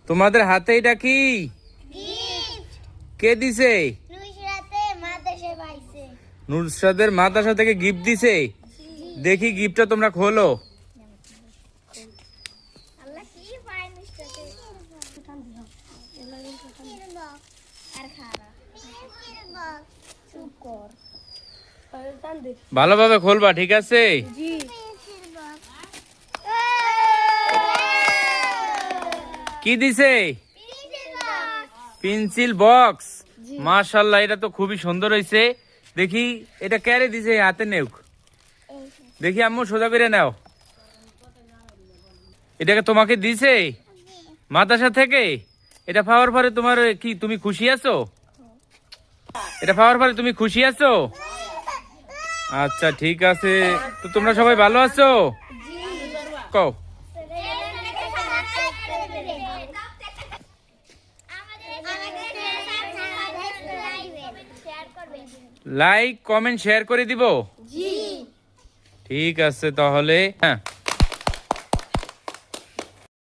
তোমাদের হাতে এটা কি? কে দিছে? নুসরাতের মাদ্রাসা থেকে গিফট দিছে। দেখি গিফটটা তোমরা খোলো। ভালোভাবে খোলবা, ঠিক আছে? কি দিছে? Pencil box. মাশাআল্লাহ, এটা তো খুবই সুন্দর হয়েছে। দেখি এটা ক্যারে দিছে, হাতে নেও। দেখি আম্মু, সোজা করে নাও। এটাকে তোমাকে দিছে মাদ্রাসা থেকে? এটা পাওয়ার পরে তোমার কি, তুমি খুশি আছো? এটা পাওয়ার পরে তুমি খুশি আছো? আচ্ছা ঠিক আছে। তো তোমরা সবাই ভালো আছো? কও। লাইক কমেন্ট শেয়ার করে দিব। ঠিক আছে তাহলে, হ্যাঁ।